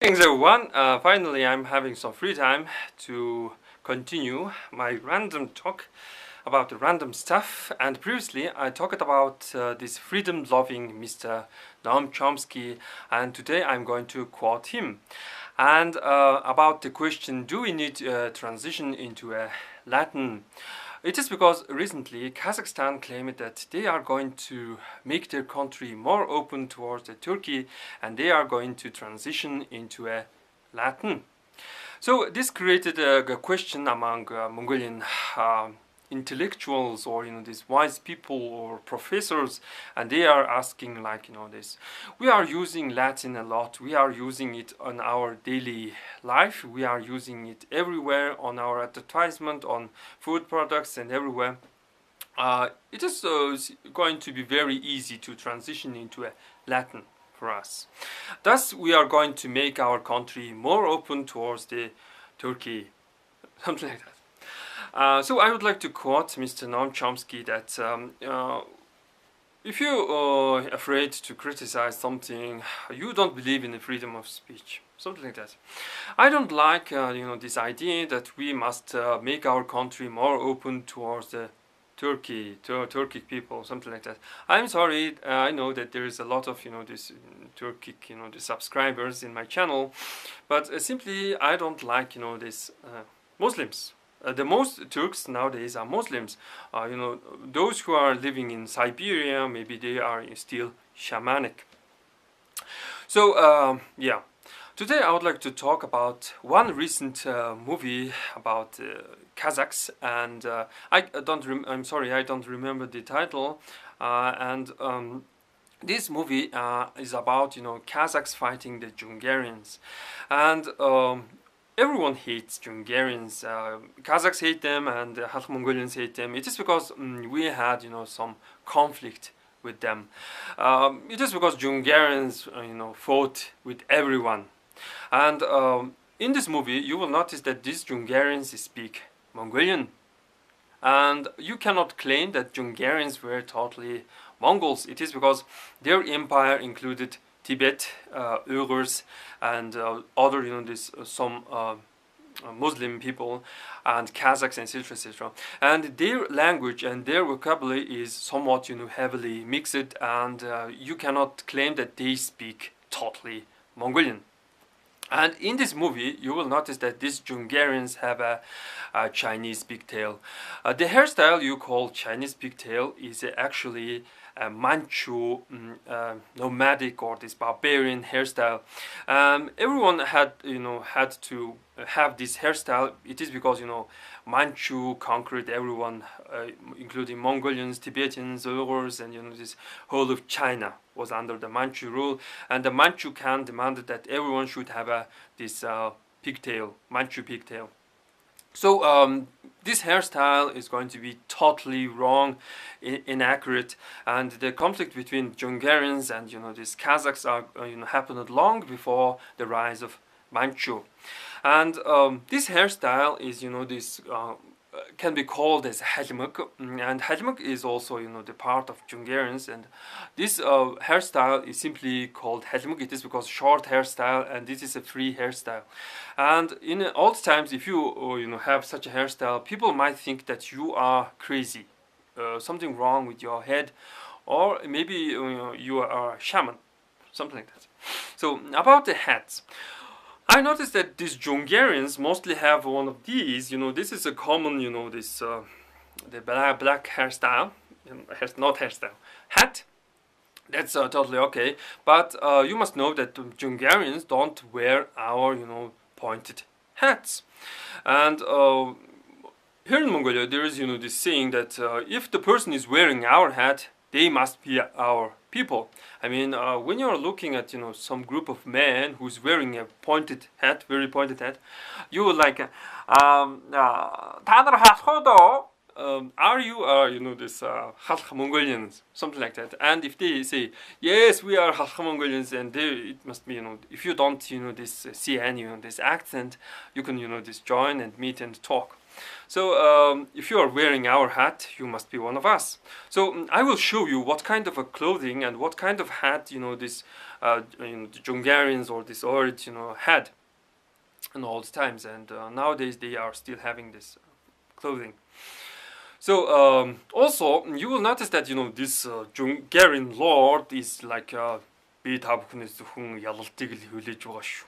Thanks everyone. Finally, I'm having some free time to continue my random talk about the random stuff. And previously, I talked about this freedom-loving Mr. Noam Chomsky, and today I'm going to quote him. And about the question, do we need a transition into a Latin? It is because recently Kazakhstan claimed that they are going to make their country more open towards Turkey and they are going to transition into a Latin. So this created a question among Mongolian intellectuals or these wise people or professors, and they are asking like this: we are using Latin a lot, we are using it on our daily life, we are using it everywhere on our advertisement, on food products and everywhere. It is going to be very easy to transition into a Latin for us. Thus we are going to make our country more open towards the Turkey, something like that. So I would like to quote Mr. Noam Chomsky that if you're afraid to criticize something, you don't believe in the freedom of speech, something like that. I don't like this idea that we must make our country more open towards the Turkic people, something like that. I'm sorry, I know that there is a lot of this Turkic the subscribers in my channel, but simply I don't like this Muslims. The most Turks nowadays are Muslims. Those who are living in Siberia, maybe they are still shamanic. So yeah, today I would like to talk about one recent movie about Kazakhs, and I'm sorry, I don't remember the title. This movie is about Kazakhs fighting the Hungarians, and everyone hates Hungarians. Kazakhs hate them, and half Mongolians hate them. It is because we had some conflict with them. It is because Hungarians fought with everyone, and in this movie you will notice that these Hungarians speak Mongolian, and you cannot claim that Hungarians were totally Mongols. It is because their empire included Tibet, Uyghurs, and other, some Muslim people, and Kazakhs, etc., etc. And their language and their vocabulary is somewhat, heavily mixed, and you cannot claim that they speak totally Mongolian. And in this movie, you will notice that these Hungarians have a Chinese pigtail. The hairstyle you call Chinese pigtail is actually a Manchu nomadic or this barbarian hairstyle. Everyone had to have this hairstyle. It is because Manchu conquered everyone, including Mongolians, Tibetans, Uyghurs, and this whole of China was under the Manchu rule, and the Manchu Khan demanded that everyone should have this pigtail, Manchu pigtail. So this hairstyle is going to be totally wrong, inaccurate, and the conflict between Hungarians and these Kazakhs are happened long before the rise of Manchu, and this hairstyle is this can be called as hedgehog, and hedgehog is also the part of Hungarians, and this hairstyle is simply called hedgehog. It is because short hairstyle, and this is a free hairstyle. And in old times, if you have such a hairstyle, people might think that you are crazy, something wrong with your head, or maybe you are a shaman, something like that. So about the hats, I noticed that these Hungarians mostly have one of these. This is a common, this the black hairstyle, not hairstyle, hat. That's totally okay. But you must know that Hungarians don't wear our, pointed hats. And here in Mongolia, there is, this saying that if the person is wearing our hat, they must be our people. I mean, when you're looking at some group of men who's wearing a pointed hat, very pointed hat, you would like, are you this half Mongolians, something like that. And if they say yes, we are half Mongolians, and it must be if you don't this see any this accent, you can this join and meet and talk. So if you are wearing our hat, you must be one of us. So I will show you what kind of a clothing and what kind of hat this the Hungarians or this origin had in all the times, and nowadays they are still having this clothing. So also you will notice that this Hungarian lord is like би та бүхнээс зөвхөн ялалтыг л хүлээж байгаа шүү.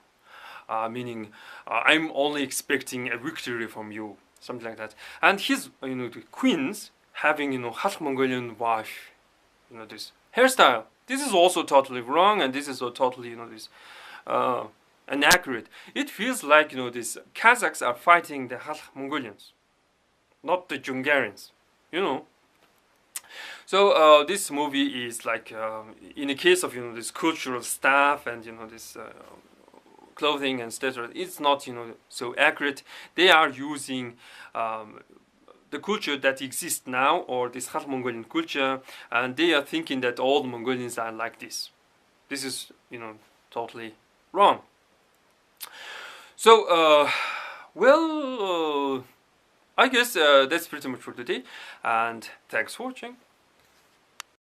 Meaning I'm only expecting a victory from you, something like that. And his the queens having half Mongolian wife, this hairstyle. This is also totally wrong, and this is so totally this inaccurate. It feels like these Kazakhs are fighting the half Mongolians, not the Hungarians, So this movie is like in the case of this cultural stuff and this clothing and etc. It's not so accurate. They are using the culture that exists now, or this half Mongolian culture, and they are thinking that all the Mongolians are like this. This is totally wrong. So well, I guess that's pretty much for today, and thanks for watching.